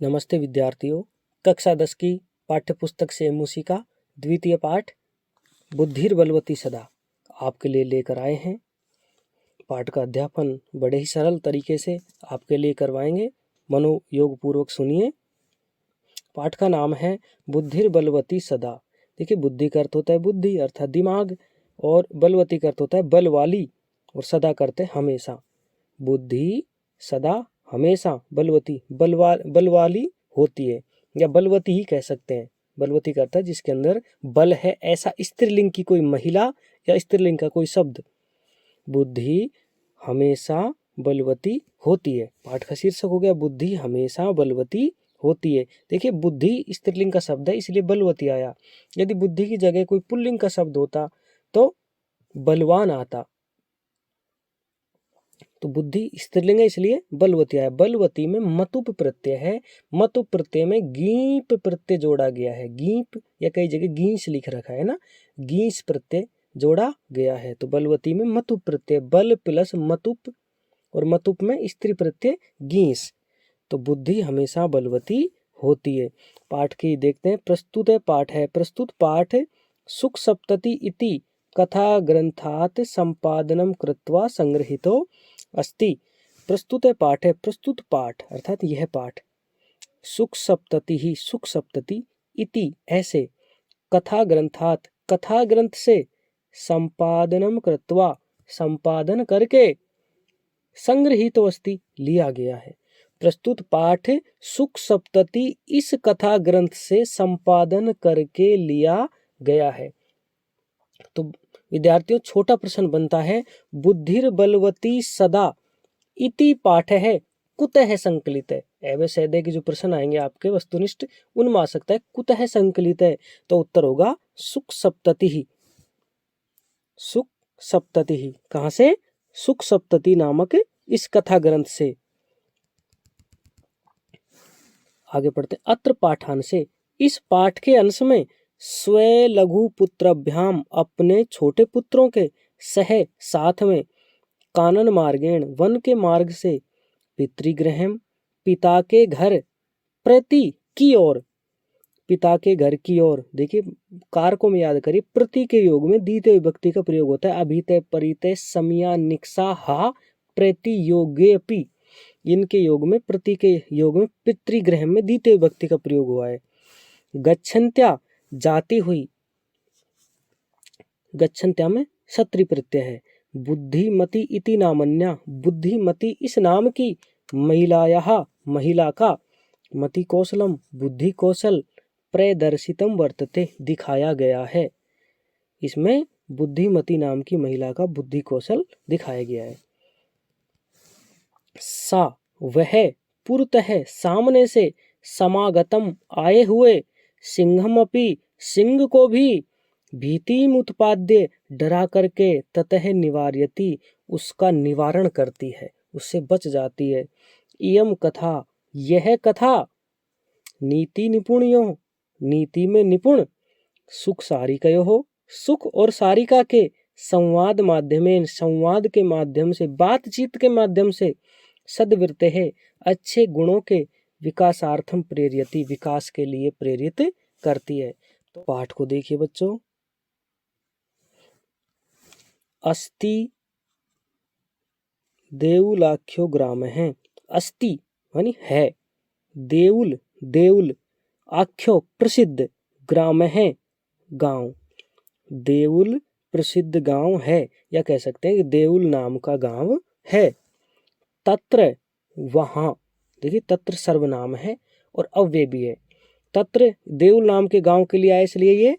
नमस्ते विद्यार्थियों। कक्षा 10 की पाठ्य पुस्तक से एमओसी का द्वितीय पाठ बुद्धिर्बलवती सदा आपके लिए लेकर आए हैं। पाठ का अध्यापन बड़े ही सरल तरीके से आपके लिए करवाएंगे। मनोयोग पूर्वक सुनिए। पाठ का नाम है बुद्धिर्बलवती सदा। देखिए, बुद्धि का अर्थ होता है बुद्धि अर्थात दिमाग, और बलवती का अर्थ होता है बल वाली, और सदा करते हमेशा। बुद्धि सदा हमेशा बलवती बल वाली होती है, या बलवती ही कह सकते हैं। बलवती का अर्थ है जिसके अंदर बल है, ऐसा स्त्रीलिंग की कोई महिला या स्त्रीलिंग का कोई शब्द। बुद्धि हमेशा बलवती होती है। पाठ का शीर्षक हो गया बुद्धि हमेशा बलवती होती है। देखिए, बुद्धि स्त्रीलिंग का शब्द है इसलिए बलवती आया। यदि बुद्धि की जगह कोई पुल्लिंग का शब्द होता तो बलवान आता। तो बुद्धि स्त्रीलिंग है इसलिए बलवती आया। बलवती में मतुप प्रत्यय है। मतुप प्रत्यय में गीप प्रत्यय जोड़ा गया है। गीप या कई जगह गींस लिख रखा है ना, गींस प्रत्यय जोड़ा गया है। तो बलवती में मतुप प्रत्यय, बल प्लस मतुप, और मतुप में स्त्री प्रत्यय गींस। तो बुद्धि हमेशा बलवती होती है। पाठ की देखते हैं। प्रस्तुत पाठ है। प्रस्तुत पाठ सुख सप्तति इति कथा ग्रंथात संपादनम कृत्वा संग्रहितो अस्ति। प्रस्तुत पाठ है। प्रस्तुत पाठ अर्थात यह पाठ सुख सप्तति ही, सुख सप्तति इति ऐसे, कथा ग्रंथात कथा ग्रंथ से, संपादनम कृत्वा संपादन करके, संग्रहितो अस्ति लिया गया है। प्रस्तुत पाठ सुख सप्तति इस कथा ग्रंथ से संपादन करके लिया गया है। तो विद्यार्थियों, छोटा प्रश्न बनता है, बुद्धिर्बलवती सदा इति पाठ है कुतः संकलित है। एवं सैदे के जो प्रश्न आएंगे आपके वस्तुनिष्ठ, उनमें आ सकता है कुतः संकलित है। तो उत्तर होगा सुख सप्तति ही। सुख सप्तति ही कहां से? सुख सप्तति नामक इस कथा ग्रंथ से। आगे पढ़ते। अत्र पाठान से, इस पाठ के अंश में स्वे लघु पुत्रभ्याम अपने छोटे पुत्रों के सह साथ में, कानन मार्गेण वन के मार्ग से, पितृगृह पिता के घर, प्रति की ओर पिता के घर की ओर। देखिए, कारकों में याद करिए, प्रति के योग में द्वितीय विभक्ति का प्रयोग होता है। अभितय परितय समया निक्सा हा प्रति योगेपि, इनके योग में, प्रति के योग में पितृगृह में द्वितीय विभक्ति का प्रयोग हुआ है। गच्छन्त्या जाती हुई, गच्छन्त्या में सत्री प्रत्यय है। बुद्धिमती इति नामन्या, बुद्धिमती इस नाम की, महिलायाः महिला का, मति कौशलम बुद्धि कौशल, प्रदर्शितम वर्तते दिखाया गया है। इसमें बुद्धिमती नाम की महिला का बुद्धि कौशल दिखाया गया है। सा वह, पुरतः सामने से, समागतम आए हुए, सिंहमपि सिंह को भी, भीतिम उत्पाद्य डरा करके, ततः निवार्यति उसका निवारण करती है, उससे बच जाती है। इयम कथा यह कथा, नीति निपुणयो नीति में निपुण, सुख सारिकयो सुख और सारिका के, संवाद माध्यमेन संवाद के माध्यम से, बातचीत के माध्यम से, सद्वृत्ते है अच्छे गुणों के, विकासार्थम प्रेरयति विकास के लिए प्रेरित करती है। तो पाठ को देखिए बच्चों। अस्ति देउलाख्यो ग्राम है। अस्ति यानी है, देउल देउल, आख्यो प्रसिद्ध, ग्राम है गांव। देउल प्रसिद्ध गांव है, या कह सकते हैं कि देउल नाम का गांव है। तत्र वहां, देखिए तत्र सर्वनाम है और अव्यय भी है। तत्र देउल नाम के गांव के लिए आया, इसलिए ये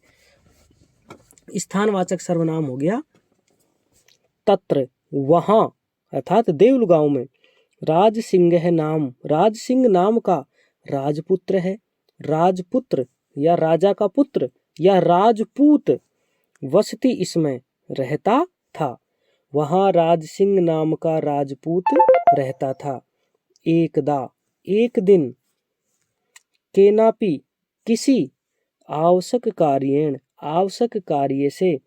स्थानवाचक सर्वनाम हो गया। तत्र वहां अर्थात देउल गांव में, राज सिंह नाम, राज सिंह नाम का राजपुत्र है। राजपुत्र या राजा का पुत्र या राजपूत वसती इसमें रहता था। वहां राज सिंह नाम का राजपूत रहता था। एकदा एक दिन, केनापि किसी, आवश्यक कार्येण आवश्यक कार्य से,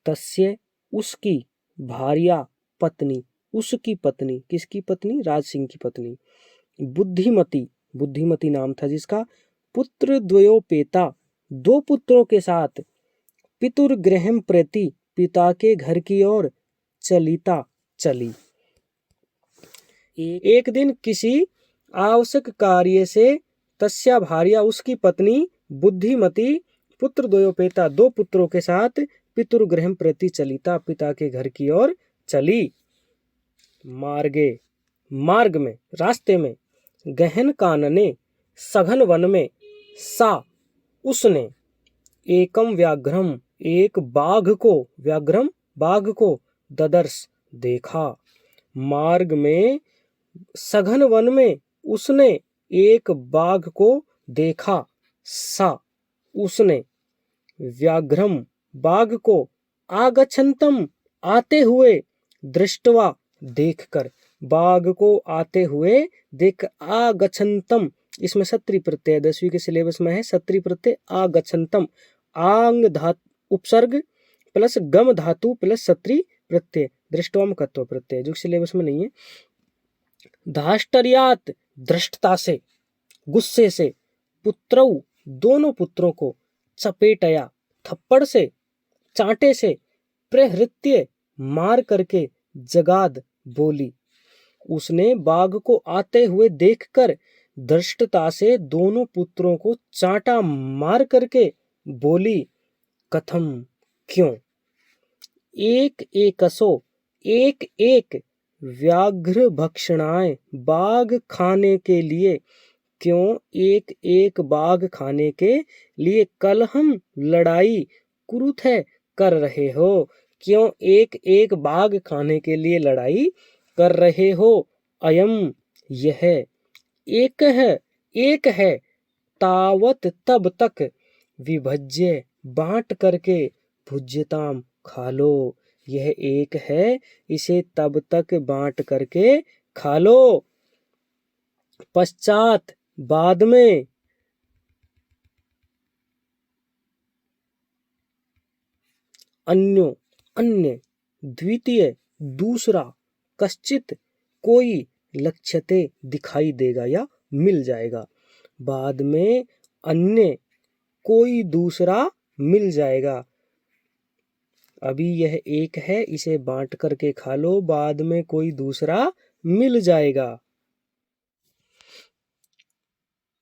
तस्य उसकी, भार्या पत्नी उसकी पत्नी, किसकी पत्नी? राज सिंह की पत्नी, बुद्धिमती बुद्धिमती नाम था जिसका। पुत्र द्वयोपेता, 2 पुत्रों के साथ, पितुर्गृहं प्रति, पिता के घर की ओर, चलिता, चली। एक दिन किसी आवश्यक कार्य से तस्या भार्या, उसकी पत्नी, बुद्धिमती, पुत्र द्वयोपेता, 2 पुत्रों के साथ, पितुर्गृहं प्रति चलिता, पिता के घर की ओर चली। मार्गे, मार्ग में, रास्ते में, गहन कानने, सघन वन में, सा, उसने, एकम व्याघ्रम, एक बाघ को, व्याघ्रम बाघ को, ददर्श, देखा। मार्ग में, सघन वन में, उसने एक बाघ को देखा। सा, उसने, व्याघ्रम, बाघ को, आगच्छन्तम, आते हुए, दृष्टवा, देखकर, बाघ को आते हुए देख, आगच्छन्तम, इसमें सत्री प्रत्यय 10वीं के सिलेबस में है सत्री प्रत्यय। आगच्छन्तम, आंग धातु उपसर्ग प्लस गम धातु प्लस सत्री प्रत्यय, दृष्टवाम कत्व प्रत्यय, जो सिलेबस में नहीं है। धाष्टर्यात, दृष्टता से, गुस्से से, पुत्रौ, दोनों पुत्रों को, चपेटया, थप्पड़ से, चांटे से, प्रहृत्य, मार करके, जगाद, बोली। उसने बाघ को आते हुए देखकर धृष्टता से दोनों पुत्रों को चांटा मार करके बोली, कथम, क्यों। एक एकसो, एक एक, व्याघ्र भक्षणाय, बाघ खाने के लिए, क्यों एक एक बाघ खाने के लिए, कलहम, लड़ाई, कुरुथ है, कर रहे हो, क्यों एक एक बाघ खाने के लिए लड़ाई कर रहे हो। अयम, यह, एक है, तावत, तब तक, विभज्य, बांट करके, भुज्यताम, खा लो। यह एक है, इसे तब तक बांट करके खा लो। पश्चात, बाद में, अन्यो, अन्य, द्वितीय, दूसरा, कश्चित, कोई, लक्ष्यते, दिखाई देगा या मिल जाएगा। बाद में अन्य, कोई दूसरा मिल जाएगा। अभी यह एक है, इसे बांट करके खा लो, बाद में कोई दूसरा मिल जाएगा।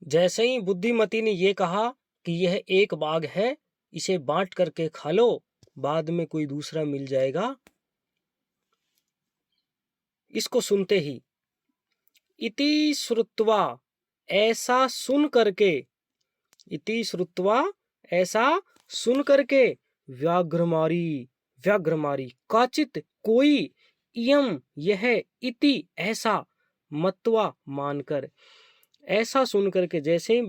जैसे ही बुद्धिमती ने ये कहा कि यह एक बाघ है, इसे बांट करके खा लो, बाद में कोई दूसरा मिल जाएगा, इसको सुनते ही, इति श्रुत्वा, ऐसा सुन करके, इति श्रुत्वा, ऐसा सुन करके, व्याघ्रमारी, व्याघ्रमारी, काचित, कोई, इयम, यह, इति, ऐसा, मत्वा, मानकर, ऐसा सुन करके, जैसे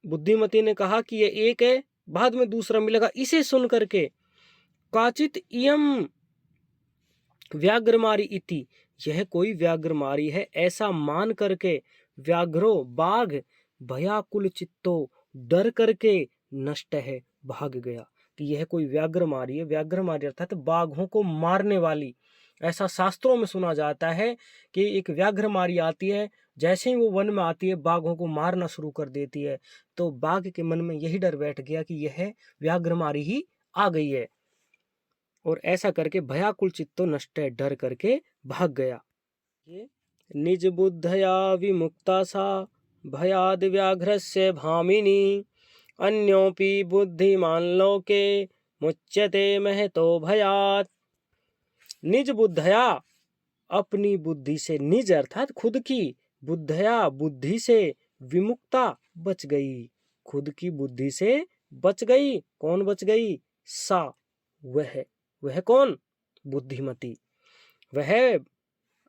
बुद्धिमती ने कहा कि यह एक है, बाद में दूसरा मिलेगा, इसे सुन करके, काचित इयम व्याघ्रमारी इति, यह कोई व्याघ्रमारी है, ऐसा मान करके, व्याघ्रो, बाघ, भयाकुल चित्तो, डर करके, नष्ट है, भाग गया। कि यह कोई व्याघ्रमारी है, व्याघ्रमारी अर्थात बाघों को मारने वाली। ऐसा शास्त्रों में सुना जाता है कि एक व्याघ्रमारी आती है, जैसे ही वो वन में आती है बाघों को मारना शुरू कर देती है, तो बाघ के मन में यही डर बैठ गया कि यह व्याघ्रमारी ही आ गई है, और ऐसा करके भयाकुल चित्तो नष्ट है, डर करके भाग गया। निज बुद्धया विमुक्ता सा, भयाद व्याघ्रस्य भामिनी, अन्योपि बुद्धिमान लोके, मुच्यते महतो भयात। निज बुद्धया, अपनी बुद्धि से, निज अर्थात खुद की, बुद्धया, बुद्धि से, विमुक्ता, बच गई, खुद की बुद्धि से बच गई। कौन बच गई? सा, वह कौन? बुद्धिमती। वह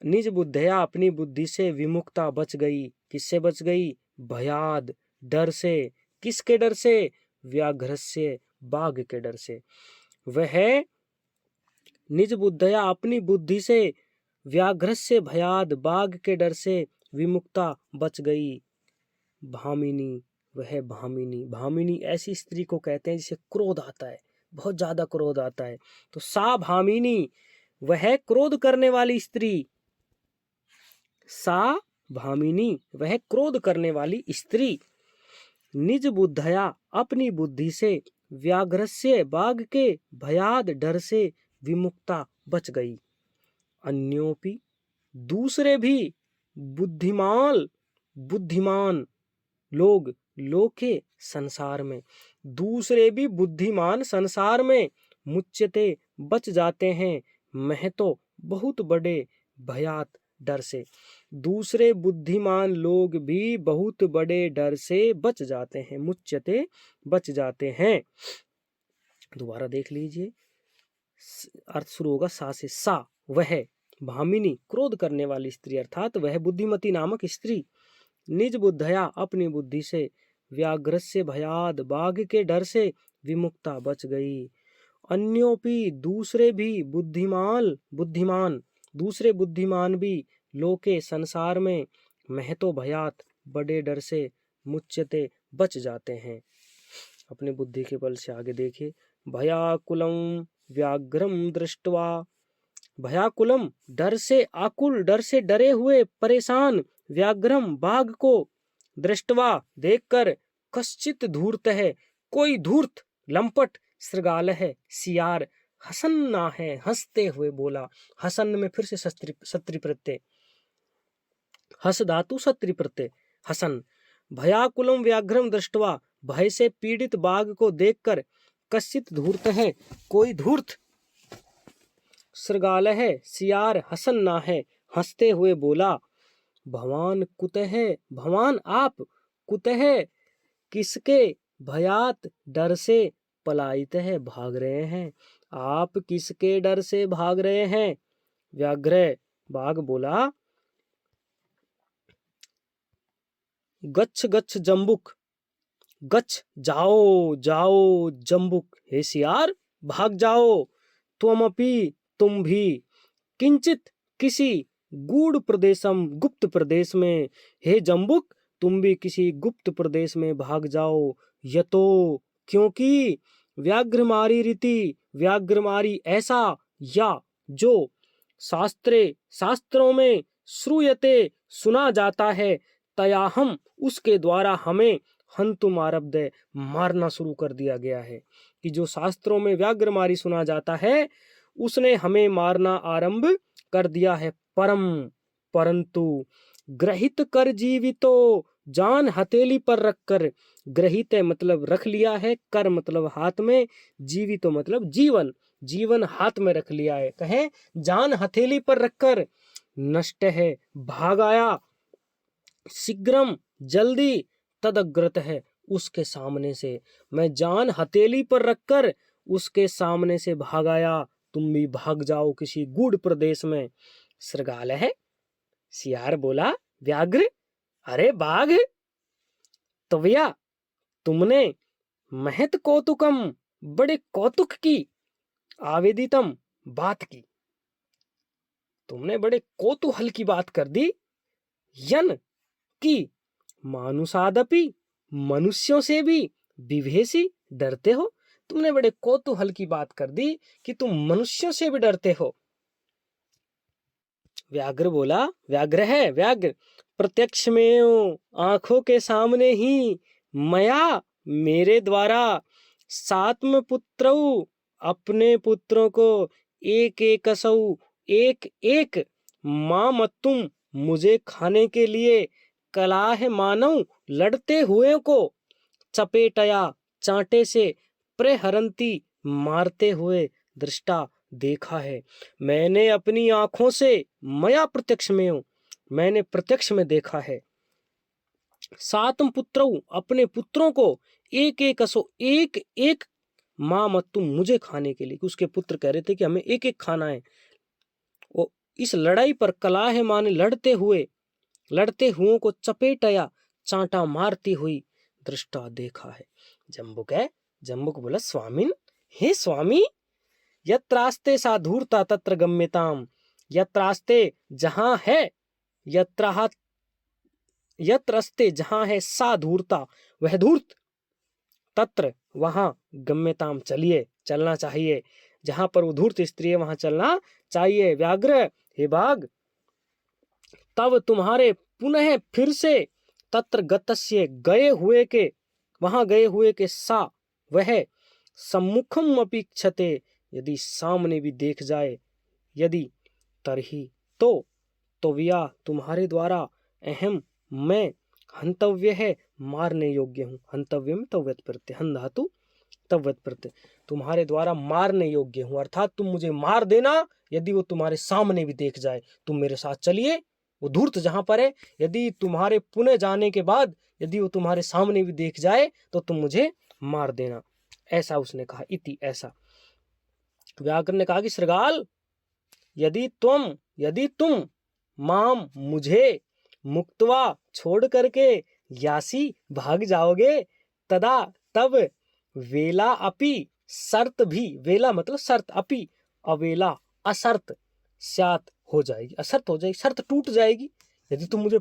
निज बुद्धया, अपनी बुद्धि से, विमुक्ता, बच गई। किससे बच गई? भयाद, डर से। किसके डर से? व्याघ्रस्य, बाघ के डर से। वह निज बुद्धया, अपनी बुद्धि से, व्याघ्रस्य, भयाद, बाघ के डर से, विमुक्ता, बच गई। भामिनी, वह भामिनी। भामिनी ऐसी स्त्री को कहते हैं जिसे क्रोध आता है, बहुत ज्यादा क्रोध आता है। तो सा भामिनी, वह क्रोध करने वाली स्त्री। सा भामिनी वह क्रोध करने वाली स्त्री, निज बुद्धया अपनी बुद्धि से, व्याघ्रस्य बाघ के भयाद डर से विमुक्ता बच गई। अन्योपि दूसरे भी बुद्धिमान लोग लोके संसार में, दूसरे भी बुद्धिमान संसार में मुच्यते बच जाते हैं, महतो बहुत बड़े भयात डर से। दूसरे बुद्धिमान लोग भी बहुत बड़े डर से बच जाते हैं, मुच्यते बच जाते हैं। दोबारा देख लीजिए, अर्थ शुरू होगा सा से। सा वह, भामिनी क्रोध करने वाली स्त्री अर्थात वह बुद्धिमती नामक स्त्री, निज बुद्धया अपनी बुद्धि से, व्याघ्रस्य भयाद बाघ के डर से विमुक्ता बच गई। अन्योपि दूसरे भी बुद्धिमान दूसरे बुद्धिमान भी लोके संसार में, महतो भयात बड़े डर से, मुच्यते बच जाते हैं। अपनी बुद्धि के बल से आगे देखिए। भयाकुलम व्याघ्रम दृष्ट्वा, भयाकुलम डर से, आकुल डर से डरे हुए परेशान, व्याघ्रम बाघ को, दृष्ट्वा देखकर, कश्चित धूर्त है कोई धूर्त लंपट, सृगाल है सियार, हसन्ना है हंसते हुए बोला। हसन में फिर से सत्री प्रत्यय, हस धातु सत्री प्रत्यय हसन। भयाकुलम व्याघ्रम दृष्ट्वा, भय से पीड़ित बाघ को देखकर, कश्चित धूर्त है कोई धूर्त, सृगाल है सियार, हसन्ना है हंसते हुए बोला। भवान कुतः, भवान आप, कुतः किसके, भयात डर से, पलायित है भाग रहे हैं, आप किसके डर से भाग रहे हैं। व्याघ्र बाघ बोला, गच्छ गच्छ जम्बुक, गच्छ जाओ जाओ, जम्बुक हे सियार भाग जाओ, त्वमपि तुम भी, किंचित किसी, गूढ़ प्रदेशम गुप्त प्रदेश में, हे जम्बुक तुम भी किसी गुप्त प्रदेश में भाग जाओ। यतो क्योंकि, व्याघ्रमारी रीति व्याघ्रमारी ऐसा, या जो, शास्त्रों में, श्रूयते सुना जाता है, तया हम उसके द्वारा हमें, हंतुम आरब्ध मारना शुरू कर दिया गया है। कि जो शास्त्रों में व्याघ्रमारी सुना जाता है उसने हमें मारना आरंभ कर दिया है। परंतु ग्रहित कर जीवितो, जान हथेली पर रखकर, ग्रहित मतलब रख लिया है, कर मतलब हाथ में, जीवितो मतलब जीवन, जीवन हाथ में रख लिया है। कहें जान हथेली पर रखकर, नष्ट है भाग आया, शीघ्रम जल्दी, तदग्रत है उसके सामने से, मैं जान हथेली पर रखकर उसके सामने से भाग आया, तुम भी भाग जाओ किसी गूढ़ प्रदेश में। सृगाल है, सियार बोला, व्याघ्र अरे बाघ, तवया तुमने, महत कौतुकम बड़े कौतुक की, आवेदितम बात की, तुमने बड़े कौतूहल की बात कर दी, यन की, मानुषादपि मनुष्यों से भी, विभेसी डरते हो, तुमने बड़े कौतूहल की बात कर दी कि तुम मनुष्यों से भी डरते हो। व्याघ्र बोला, व्याघ्र है व्याघ्र, प्रत्यक्ष में आंखों के सामने ही, मया मेरे द्वारा, सात्म पुत्रौ अपने पुत्रों को, एक एक असौ एक एक, मां मत्तुम मुझे खाने के लिए, कलाह मानव लड़ते हुए को, चपेटया चांटे से, प्रहरंती मारते हुए, दृष्टा देखा है। मैंने अपनी आंखों से, मया प्रत्यक्ष में हूं, मैंने प्रत्यक्ष में देखा है। सातम पुत्रौ अपने पुत्रों को, एक एक असो एक एक, मां मत्तुम मुझे खाने के लिए, उसके पुत्र कह रहे थे कि हमें एक एक खाना है। वो इस लड़ाई पर कलाह माने लड़ते हुओं को चपेटया चांटा मारती हुई दृष्टा देखा है। जम्बुक बोला, स्वामिन हे स्वामी, यत्रास्ते सा धूर्ता तत्र गम्यताम, यत्रास्ते जहां है, यत्रस्ते जहां है, सा धूर्ता वह धूर्त, तत्र वहां, गम्यताम चलिए चलना चाहिए, जहां पर वो धूर्त स्त्री है वहां चलना चाहिए। व्याघ्र हे बाघ, तब तुम्हारे पुनः फिर से तत्र गतस्य वहां गए हुए के सा वह सम्मुखम अपेक्षते यदि सामने भी देख जाए, यदि तरही तो व्या तुम्हारे द्वारा अहम मैं हंतव्य है मारने योग्य हूँ। हंतव्य में तव्यत प्रत्यय, हन धातु तव्यत प्रत्यय, तुम्हारे द्वारा मारने योग्य हूँ, अर्थात तुम मुझे मार देना यदि वो तुम्हारे सामने भी देख जाए। तुम मेरे साथ चलिए, वो धूर्त जहां पर है, यदि तुम्हारे पुणे जाने के बाद यदि वो तुम्हारे सामने भी देख जाए तो तुम मुझे मार देना। ऐसा उसने कहा, इति ऐसा। व्याकरण ने कहा कि श्रृगाल यदि तुम माम मुझे मुक्तवा छोड़ करके यासी भाग जाओगे, तब वेला अपि शर्त भी, वेला मतलब शर्त, अपि अवेला अशर्त स्यात हो जाएगी, अशर्त हो जाएगी, शर्त टूट जाएगी। यदि तुम मुझे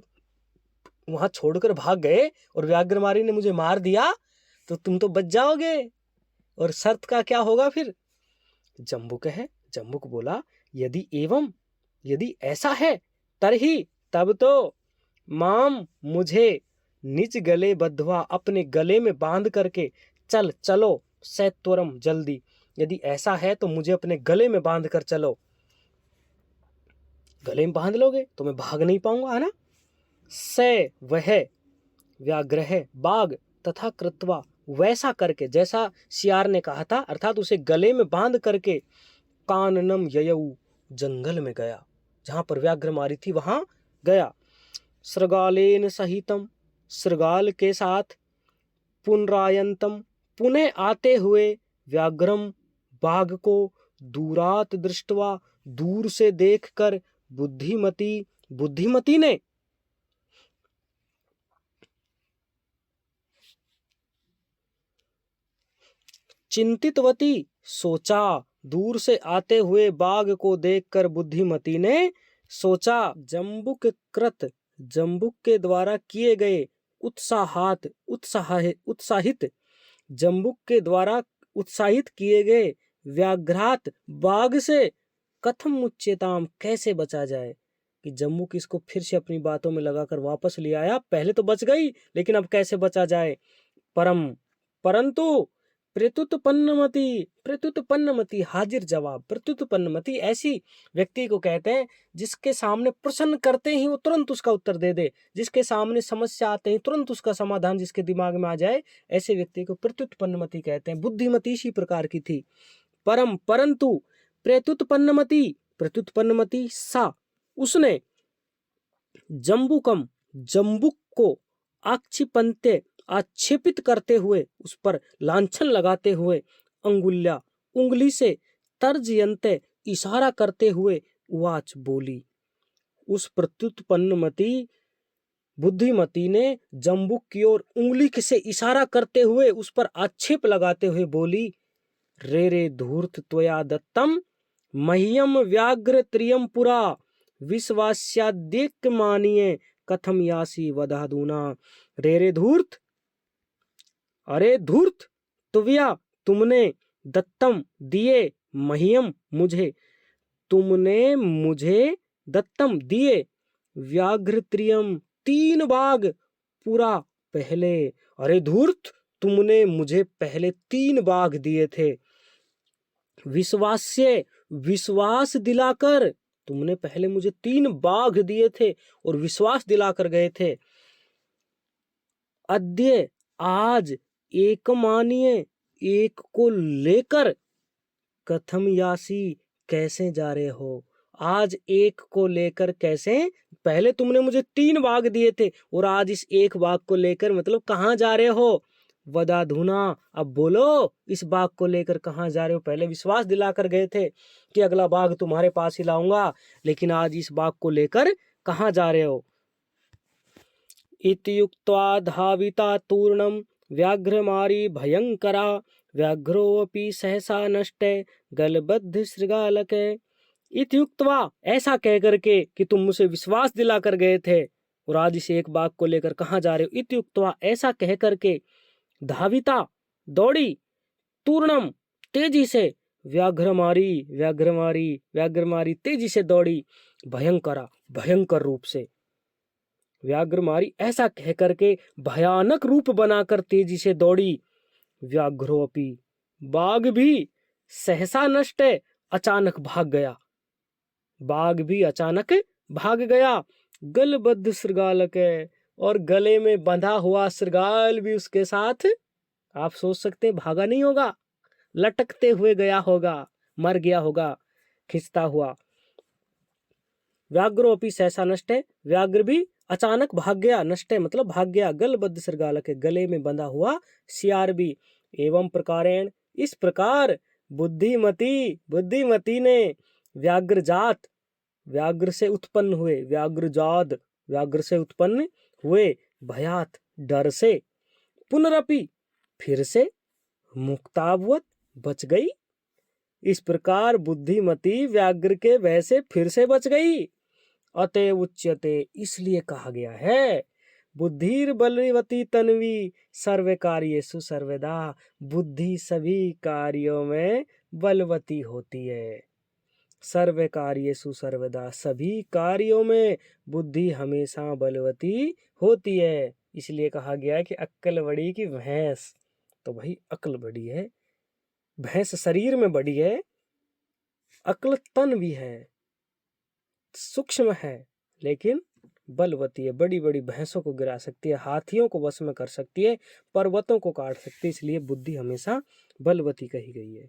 वहां छोड़कर भाग गए और व्याघ्रमारी ने मुझे मार दिया तो तुम तो बच जाओगे, और शर्त का क्या होगा फिर? जम्बुक है, जम्बुक बोला यदि ऐसा है तरही तब तो माम मुझे निज गले बद्धवा अपने गले में बांध करके चलो सत्वरम जल्दी, यदि ऐसा है तो मुझे अपने गले में बांध कर चलो। गले में बांध लोगे तो मैं भाग नहीं पाऊंगा, है ना। से वह व्याघ्र है बाघ तथा कृत्वा वैसा करके, जैसा सियार ने कहा था, अर्थात उसे गले में बांध करके काननम ययऊ जंगल में गया, जहां पर व्याघ्र मारी थी वहां गया। श्रृगालेन सहितम श्रृगाल के साथ, पुनरायंतम पुनः आते हुए, व्याघ्रम बाघ को दूरात दृष्टवा दूर से देखकर, बुद्धिमती ने चिंतितवती सोचा, दूर से आते हुए बाघ को देखकर बुद्धिमती ने सोचा। जम्बुक के द्वारा किए गए उत्साहित जम्बुक के द्वारा उत्साहित किए गए व्याघ्रात बाघ से कथम मुच्यताम कैसे बचा जाए, कि जम्बुक इसको फिर से अपनी बातों में लगाकर वापस ले आया। पहले तो बच गई लेकिन अब कैसे बचा जाए। परंतु प्रत्युत्पन्नमति हाजिर जवाब। प्रत्युत्पन्नमति ऐसी व्यक्ति को कहते हैं जिसके सामने प्रश्न करते ही वो तुरंत उसका उत्तर दे दे, जिसके सामने समस्या आते ही तुरंत उसका समाधान जिसके दिमाग में आ जाए, ऐसे व्यक्ति को प्रत्युत्पन्नमति कहते हैं। बुद्धिमती इसी प्रकार की थी। परंतु प्रत्युत्पन्नमति सा उसने जम्बुक को आक्षेपित करते हुए, उस पर लांछन लगाते हुए, उंगली से तर्जयन्ते इशारा करते हुए उवाच बोली। उस प्रत्युत्पन्नमति बुद्धिमती ने जम्बुक की ओर उंगली से इशारा करते हुए उस पर आक्षेप लगाते हुए बोली, रे धूर्त त्वया दत्तम मह्यम व्याघ्र त्रियम पुरा विश्वास्याद्यक मानिये कथम यासी वधादुना। रे धूर्त, अरे धूर्त, तुव्या तुमने, दत्तम दिए, मह्यम मुझे, तुमने मुझे दत्तम दिए, व्याघ्र त्रियम 3 बाघ, पुरा पहले। अरे धूर्त, तुमने मुझे पहले 3 बाघ दिए थे। विश्वास दिलाकर, तुमने पहले मुझे 3 बाघ दिए थे और विश्वास दिलाकर गए थे। अद्य आज एक मानिए, एक को लेकर, कथम यासी कैसे जा रहे हो। आज एक को लेकर कैसे, पहले तुमने मुझे 3 बाघ दिए थे और आज इस एक बाघ को लेकर मतलब कहाँ जा रहे हो। वदाधुना, अब बोलो इस बाघ को लेकर कहाँ जा रहे हो। पहले विश्वास दिलाकर गए थे कि अगला बाघ तुम्हारे पास ही लाऊंगा, लेकिन आज इस बाघ को लेकर कहाँ जा रहे हो। इत्युक्त्वा धाविता तूर्णम व्याघ्रमारी भयंकरा, व्याघ्रोऽपि सहसा नष्टे गलबद्ध श्रृगालके। इत्युक्त्वा, ऐसा कह करके कि तुम मुझे विश्वास दिला कर गए थे और आज इस एक बाघ को लेकर कहाँ जा रहे हो। इत्युक्त्वा, ऐसा कह करके, धाविता दौड़ी, तूर्णम तेजी से, व्याघ्रमारी तेजी से दौड़ी, भयंकरा भयंकर रूप से। व्याघ्र मारी ऐसा कह करके भयानक रूप बनाकर तेजी से दौड़ी। व्याघ्रोपी, बाघ भी सहसा नष्ट अचानक भाग गया। बाघ भी अचानक भाग गया। गलबद्ध श्रृगालक है, और गले में बंधा हुआ श्रृगाल भी उसके साथ। आप सोच सकते हैं भागा नहीं होगा, लटकते हुए गया होगा, मर गया होगा खिंचता हुआ। व्याघ्रोपी सहसा नष्ट, व्याघ्र भी अचानक भाग गया। नष्ट मतलब भाग गया। गलबद्ध श्रृगालक है, गले में बंधा हुआ सियार भी। एवं प्रकारेण, इस प्रकार बुद्धिमती ने व्याघ्रजात, व्याघ्र से उत्पन्न हुए, व्याघ्रजात व्याघ्र से उत्पन्न हुए, भयात डर से, पुनरपि फिर से, मुक्तावत बच गई। इस प्रकार बुद्धिमती व्याघ्र के भय से फिर से बच गई। अतएव उच्यते, इसलिए कहा गया है, बुद्धिर बलवती तन्वी सर्व कार्येषु सर्वदा। बुद्धि सभी कार्यों में बलवती होती है। सर्व कार्येषु सर्वदा, सभी कार्यों में बुद्धि हमेशा बलवती होती है। इसलिए कहा गया है कि अक्ल बड़ी की भैंस। तो भाई अक्ल बड़ी है, भैंस शरीर में बड़ी है, अक्ल तन भी है, सूक्ष्म है, लेकिन बलवती है। बड़ी बड़ी भैंसों को गिरा सकती है, हाथियों को वश में कर सकती है, पर्वतों को काट सकती है। इसलिए बुद्धि हमेशा बलवती कही गई है।